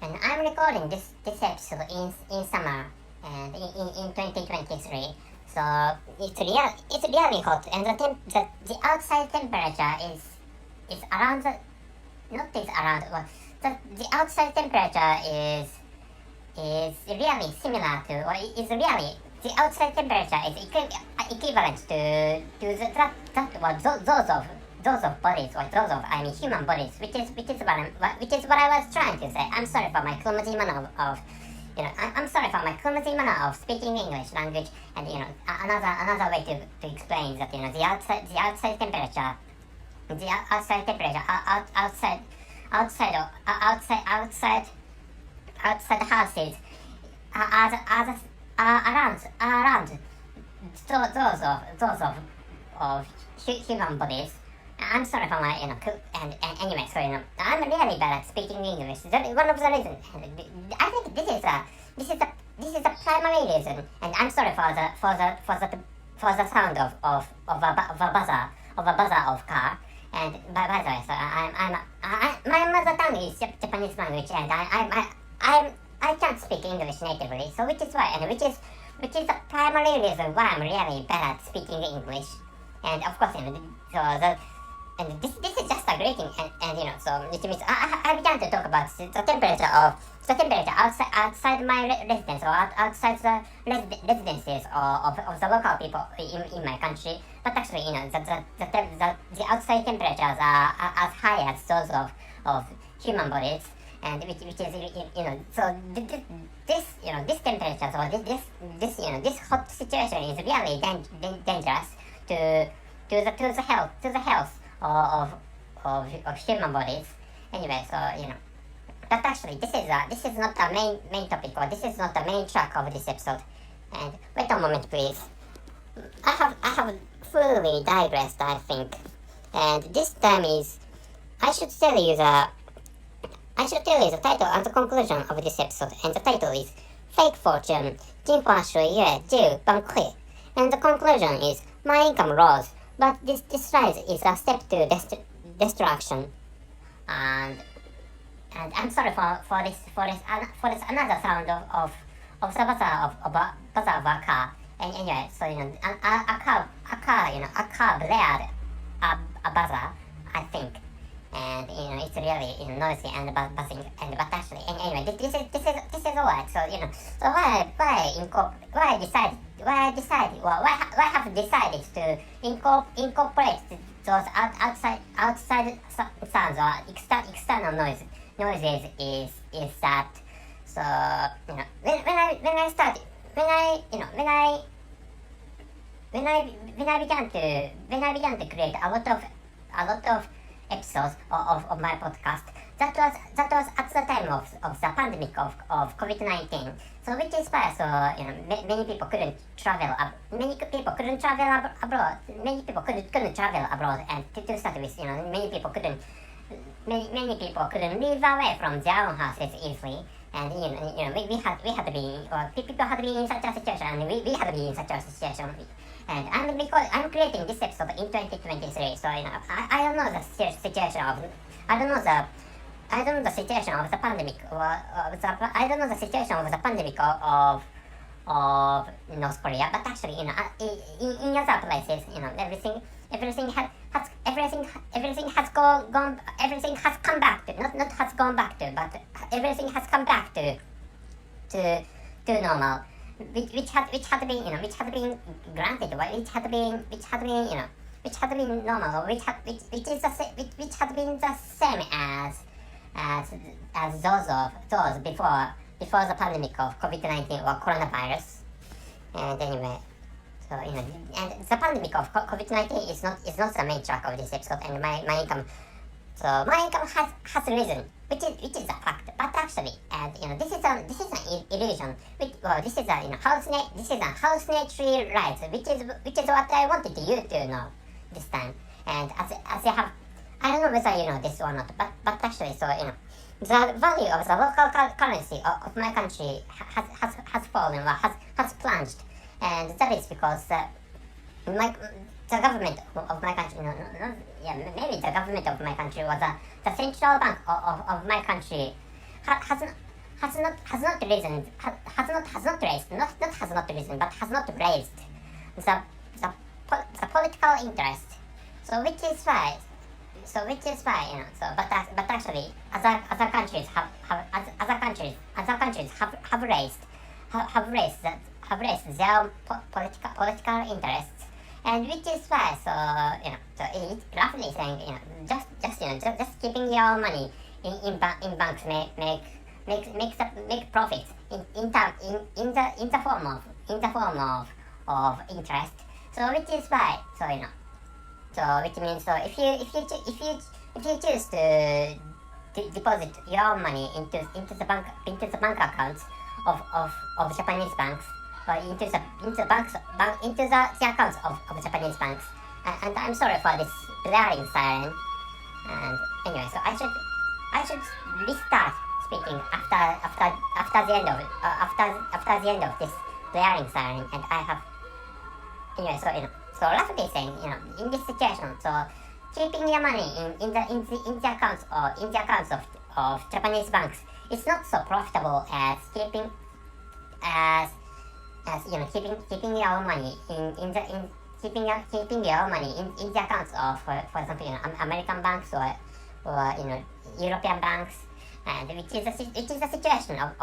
And I'm recording this episode in summer and in 2023. So it's really hot, and the outside temperature is around the outside temperature is really similar to, or is really, the outside temperature is equivalent to those of bodies, or those of, I mean, human bodies, which is what I was trying to say. I'm sorry for my clumsy manner of I'm sorry for my clumsy manner of speaking English language, and another way to explain that, the outside temperature outside houses are around those of human bodies. I'm sorry for my, and anyway, so, I'm really bad at speaking English. That is one of the reasons. I think this is the primary reason, and I'm sorry for the sound of a buzzer of car. And by the way, so my mother tongue is Japanese language, and I can't speak English natively, so which is the primary reason why I'm really bad at speaking English. And of course, and this is just a greeting, and so which means I began to talk about the temperature outside my residence, or outside the residences of the local people in my country. But actually, the outside temperatures are as high as those of human bodies, and which is, so this temperature, so this hot situation is really dangerous to the health of human bodies. Anyway, so but actually this is not the main topic, or this is not the main track of this episode. And wait a moment, please. I have fully digressed, I think. And this time is I should tell you the title and the conclusion of this episode. And the title is Fake Fortune, 镜花水月就崩溃. And the conclusion is my income rose, but this rise is a step to destruction. And I'm sorry for this another sound of the buzzer of a car. And anyway, so a car blared a buzzer, I think. And it's really noisy and buzzing, and but actually, and anyway, this is alright. So so why have decided to incorporate those outside sounds, or external noises is that, so when I began to create a lot of episodes of my podcast, that was at the time of the pandemic of COVID-19. So which is why, so many people couldn't travel abroad. Many people couldn't travel abroad, and to start with, many people couldn't live away from their own houses easily. And we had to be, or people had to be in such a situation, and we had to be in such a situation. And I'm creating this episode in 2023, so I don't know the situation of the situation of the pandemic, or I don't know the situation of the pandemic of North Korea. But actually, in other places, everything has come back to, not has gone back to, but everything has come back to normal, which had been granted, which had been normal, which had been the same as those before the pandemic of COVID-19 or coronavirus. And anyway, so and the pandemic of COVID-19 is not the main track of this episode, and my income has risen, which is a fact. But actually, and this is an illusion. This is a hallucinatory rise, which is what I wanted you to know this time. And as you have, I don't know whether you know this or not, but actually, so the value of the local currency of my country has fallen, or has plunged, and that is because the government of my country, maybe the government of my country, or the central bank of my country has has not risen, has not raised, not has not risen, but has not raised the political interest. So which is why, but actually other countries have raised their own political interests, and which is why, so it, roughly saying, just keeping your money in banks make profits in the form of interest. So which is why, so which means, so if you choose to deposit your money into the bank accounts of Japanese banks, or into the accounts of Japanese banks, and I'm sorry for this blaring siren. And anyway, so I should restart speaking after the end of this blaring siren, and I have, anyway, so roughly saying, in this situation, so keeping your money in the accounts of Japanese banks, it's not so profitable as keeping keeping your money in the accounts of, for example, American banks or European banks, and which is the situation of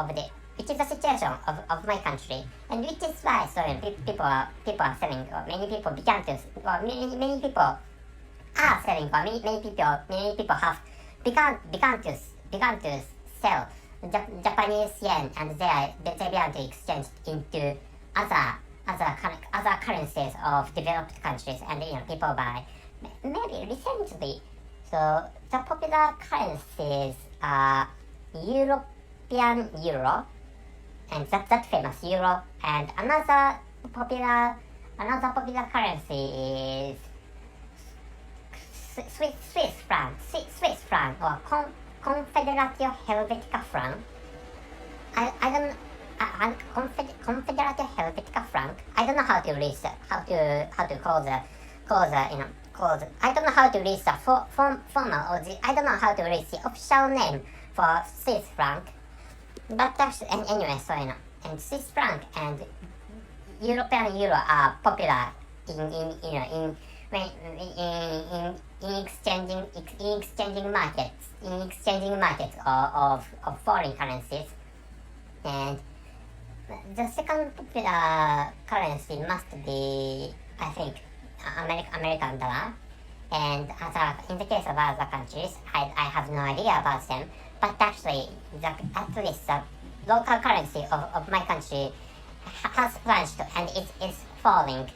my country, and which is why, so people are selling, or many people began to, or many people are selling, or many people have began to sell Japanese yen, and they began to exchange into other currencies of developed countries, and people buy. Maybe recently, so the popular currencies are European euro, and that famous euro, and another popular currency is Swiss franc, or Confederatio Helvetica franc. I don't Confederatio Helvetica franc. I don't know how to read that. How to call the I don't know how to read the formal, or I don't know how to read the official name for Swiss franc. But actually, and anyway, so and Swiss franc and European euro are popular in exchanging markets of foreign currencies. And the second popular currency must be, I think, American dollar. And in the case of other countries, I have no idea about them. But actually, at least the local currency of my country has plunged, and it is falling.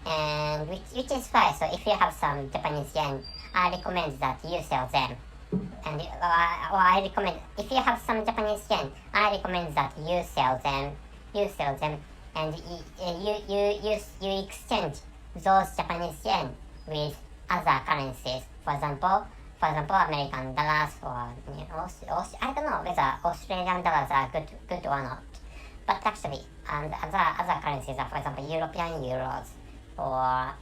And which is why, so if you have some Japanese yen, I recommend that you sell them. And I recommend, if you have some Japanese yen, I recommend that you sell them, and you exchange those Japanese yen with other currencies. For example, American dollars, or I don't know whether Australian dollars are good or not. But actually, and other currencies are, for example, European euros, or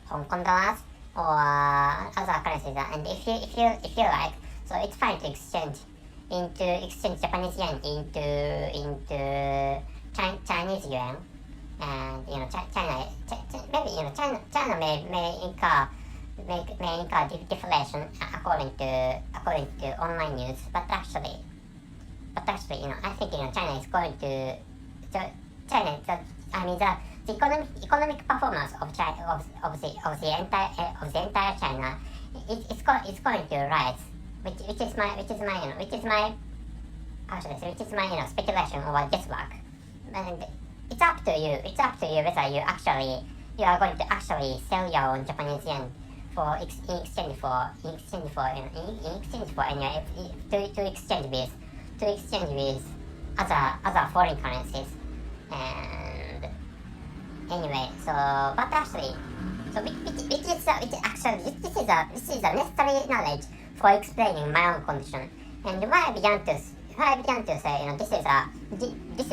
Hong Kong dollars, or other currencies. And if you like, so it's fine to exchange Japanese yen into Chinese yuan, and China may incur deflation according to online news. But actually, I think China is going to the economic performance of the entire China, it's going to rise, which is my speculation or guesswork. And it's up to you whether you are going to actually sell your own Japanese yen in exchange for other foreign currencies. And anyway, so but actually, so this is a necessary knowledge for explaining my own condition. And why I began to say, this is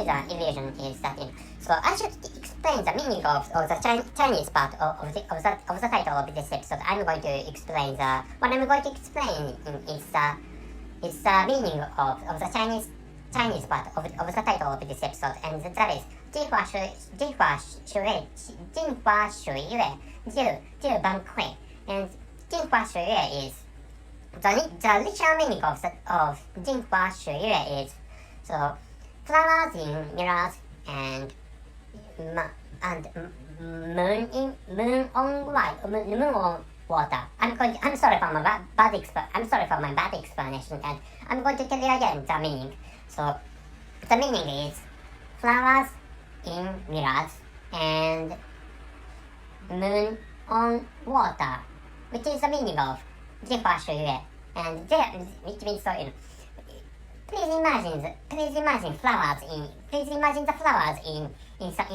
an illusion, is that so I should explain the meaning of the Chinese part of the title of this episode. I'm going to explain what I'm going to explain is the meaning of the Chinese part of the title of this episode, and that is 镜花水月崩溃. And 镜花水月 is the literal meaning of 镜花水月 is so flowers in mirrors and moon on water. I'm sorry for my bad explanation, and I'm going to tell you again the meaning. So the meaning is flowers in mirrors and moon on water, which is the meaning of 镜花水月. And there, which means so, please imagine the flowers in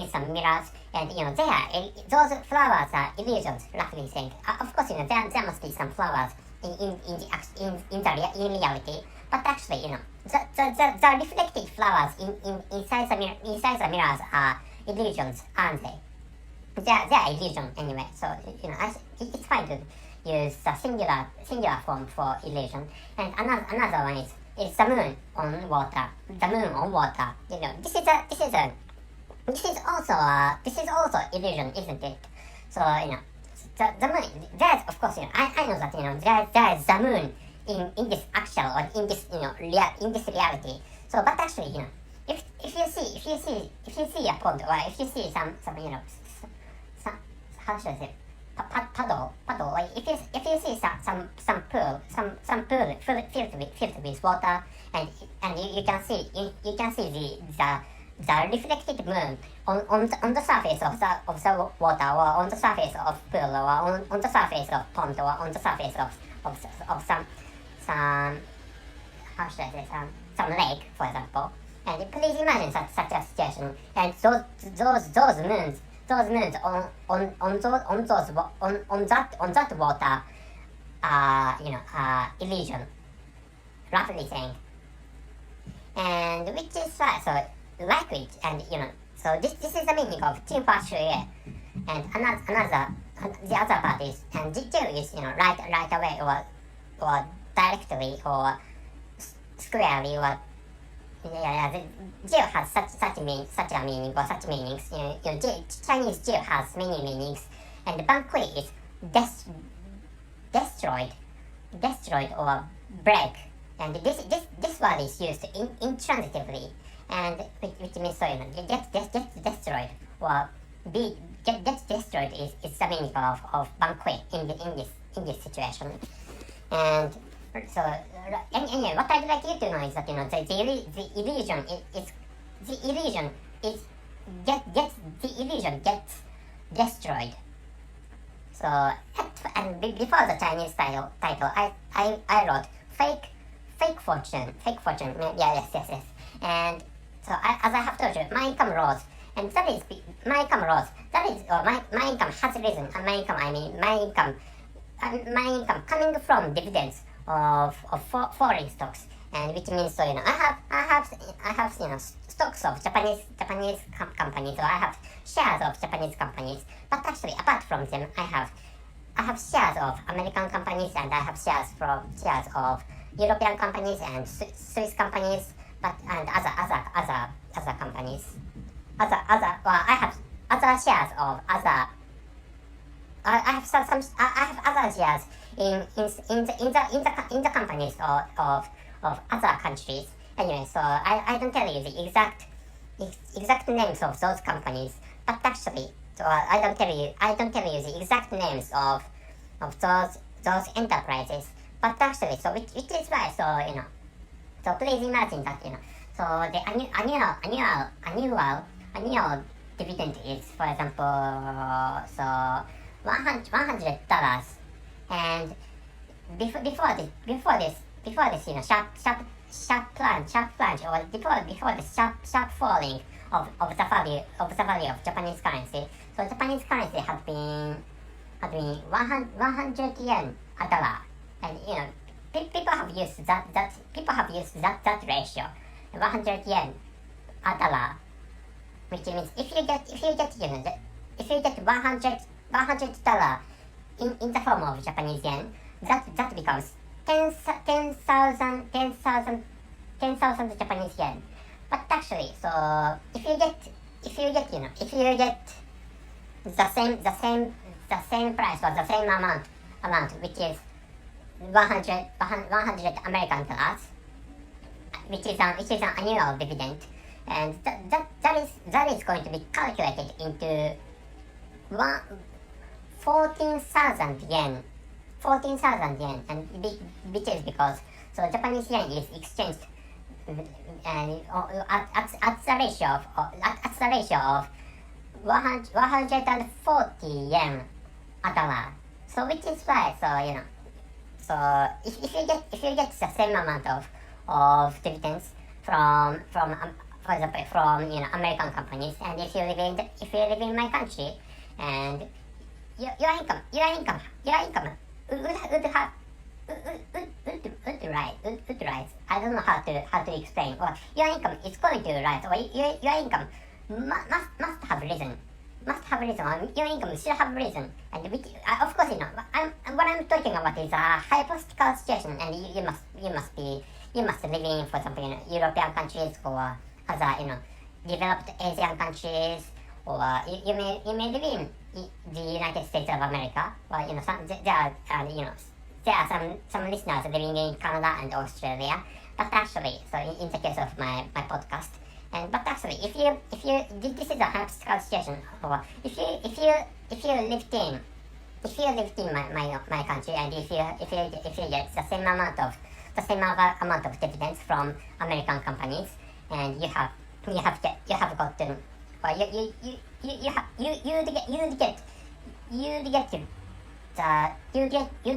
some mirrors, and those flowers are illusions, roughly saying. Of course, there must be some flowers in reality, but actually, the reflected flowers inside the mirrors are illusions, aren't they? They are illusion anyway. So it's fine to use the singular form for illusion. And another one is the moon on water. The moon on water. This is also illusion, isn't it? So the moon. There's, of course, I know that there is the moon in this actual, or in this in this reality. So, but actually, if you see a pond, or if you see some how should I say, puddle, like if you see some pool filled with water, and you can see the reflected moon on the surface of the water, or on the surface of pool, or on the surface of pond, or on the surface of some how should I say, some lake, for example. And please imagine such a situation, and those moons on that water are illusion, roughly saying. And which is so liquid, and so this is the meaning of 镜花水月. And the other part is, and jiu is right away, or directly, or squarely, or jiu has such a meaning, or such meanings. Chinese jiu has many meanings, and 崩溃 is destroyed or break. And this word is used intransitively, and which means so get destroyed, or get destroyed is the meaning of 崩溃 in this situation. And so anyway, what I'd like you to know is that the illusion gets destroyed. So and before the Chinese title, I wrote fake fortune. Yes. And so as I have told you, my income rose, and that is my income has risen. And my income coming from dividends of foreign stocks, and which means so I have stocks of Japanese companies, or I have shares of Japanese companies. But actually, apart from them, I have shares of American companies, and I have shares of European companies and Swiss companies, and other companies. I have other shares of other. I have other shares in the companies of other countries. Anyway, so I don't tell you the exact names of those companies, but actually, so I don't tell you the exact names of those enterprises. But actually, so which is why, so please imagine that so the annual dividend is, for example, so $100, and before this sharp plunge, or before the sharp falling of the value of Japanese currency. So Japanese currency had been 100 yen a dollar, and people have used that ratio, 100 yen a dollar, which means if you get $100 in the form of Japanese yen, that becomes 10,000 10,000 Japanese yen. But actually, so if you get the same price or the same amount, which is 100 American dollars, which is an annual dividend, and that is going to be calculated into 14,000 yen, and which is because so Japanese yen is exchanged and at the ratio of 140 yen a dollar. So which is why so if you get the same amount of dividends from for example from American companies, and if you live in my country, and your income would rise. I don't know how to explain. Or your income is going to rise, or your income must have risen. Or your income should have risen, and which, of course, what I'm talking about is a hypothetical situation, and you must be living, for example, European countries or other developed Asian countries, or you may live in the United States of America, or there are some listeners living in Canada and Australia. But actually, so in the case of my podcast, but actually, if you this is a hypothetical situation, or if you lived in my country, and if you get the same amount of dividends from American companies, and you have gotten, or you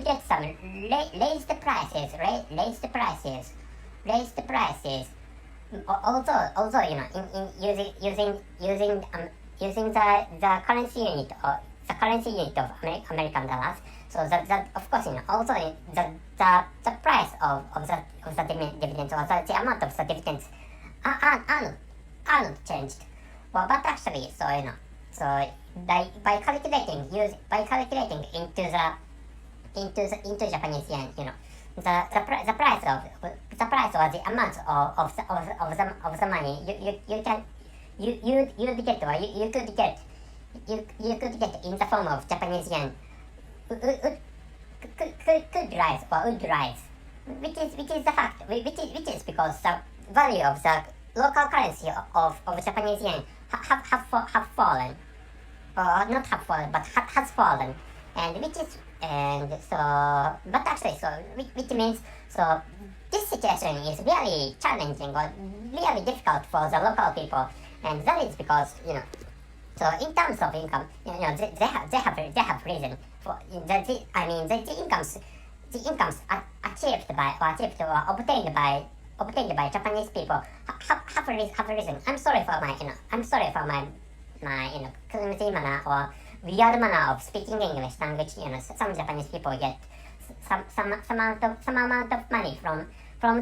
get some raise the prices. Also, in using the currency unit of American dollars. So that of course, also the price of the dividends, or the amount of the dividends are not changed. Well, but actually, so by calculating into Japanese yen, the price or the amount of the money you could get in the form of Japanese yen could rise, which is the fact, which is because the value of the local currency of Japanese yen have fallen, or not have fallen, but has fallen, but actually, so which means, so this situation is really challenging or really difficult for the local people, and that is because so in terms of income, they have risen for the incomes achieved or obtained by Japanese people have risen. I'm sorry for my clumsy manner or weird manner of speaking English language. Some Japanese people get some amount of money from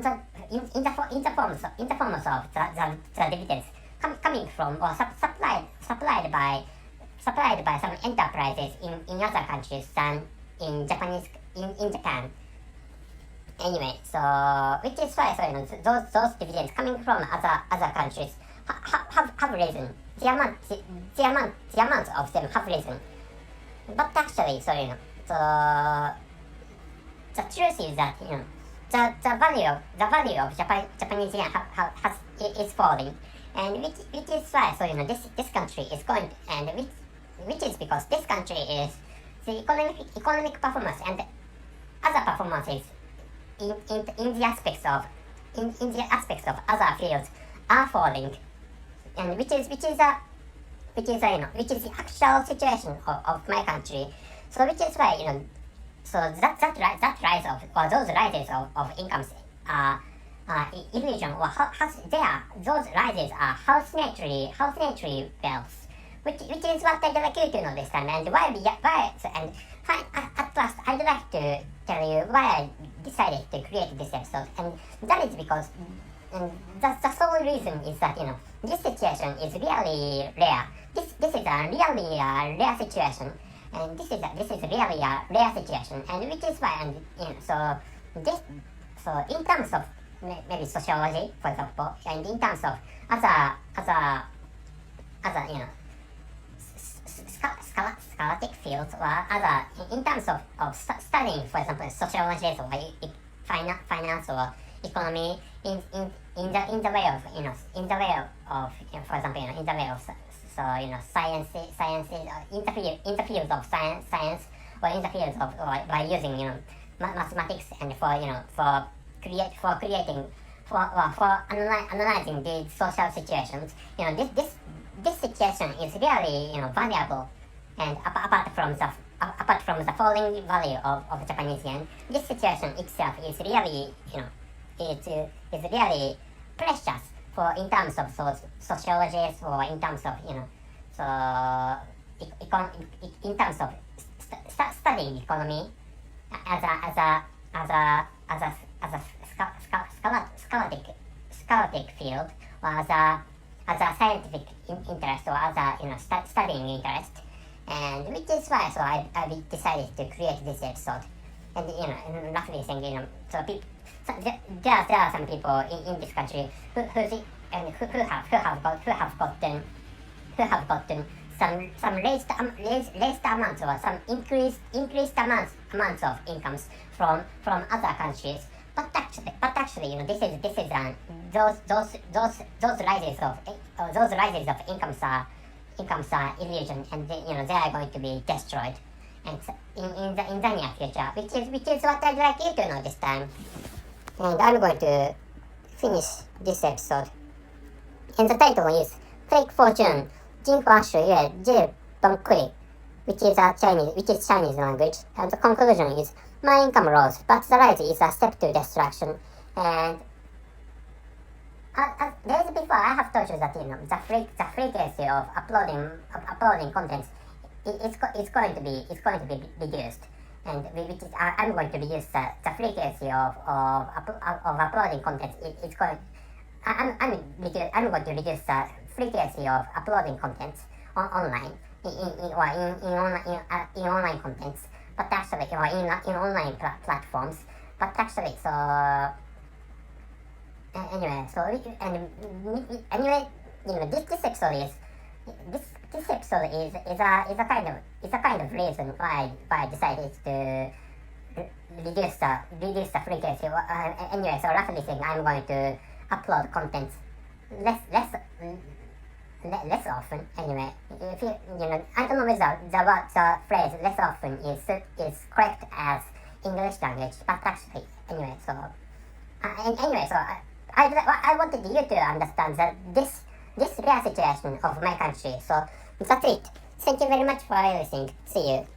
the in the forms of the dividends coming from, or supplied by some enterprises in other countries than in Japan. Anyway, so which is why, those dividends coming from other countries have risen. The amount of them have risen. But actually, the truth is that the value of Japanese yen is falling, and which is why this country is going, and which is because this country is the economic performance and other performances in the aspects of other fields are falling, and which is the actual situation of my country. So which is why so that rise of, or those rises of incomes are illusion, or those rises are hallucinatory wealth, which is what I'd like you to know this time, and at last I'd like to tell you why I decided to create this episode, and that is because the sole reason is that this situation is really rare. This is a really rare situation, and this is really a rare situation, and which is why, and so in terms of maybe sociology, for example, and in terms of other scholastic fields, or other in terms of studying, for example, sociology or finance or economy in the way of for example, in the way of sciences in the field of science, or in the field of, or by using mathematics, and for analyzing these social situations. This situation is really valuable, and apart from the falling value of Japanese yen, this situation itself is really is really precious for in terms of sociologists, or in terms of in terms of studying economy as a scholastic field, or as a scientific interest, or as a studying interest, and which is why I decided to create this episode. And and roughly saying, there are some people in this country who have gotten some raised amounts, or some increased amounts of incomes from other countries. But actually, this is those rises of incomes are illusion, and they are going to be destroyed, and in the near future, which is what I'd like you to know this time. And I'm going to finish this episode. And the title is Fake Fortune, 镜花水月就崩溃, which is Chinese language. And the conclusion is, my income rose, but the rise is a step to destruction. And days before, I have told you that the frequency of uploading contents is going to be reduced. And I'm going to reduce the frequency of uploading content. I'm going to reduce the frequency of uploading content online in online contents, but actually, or in online platforms. But actually, this episode is a kind of reason why I decided to reduce the frequency. Anyway, so roughly saying, I'm going to upload content less often. Anyway, if I don't know whether the phrase less often is correct as English language, but actually, anyway, so I wanted you to understand that this rare situation of my country. So that's it. Thank you very much for listening. See you.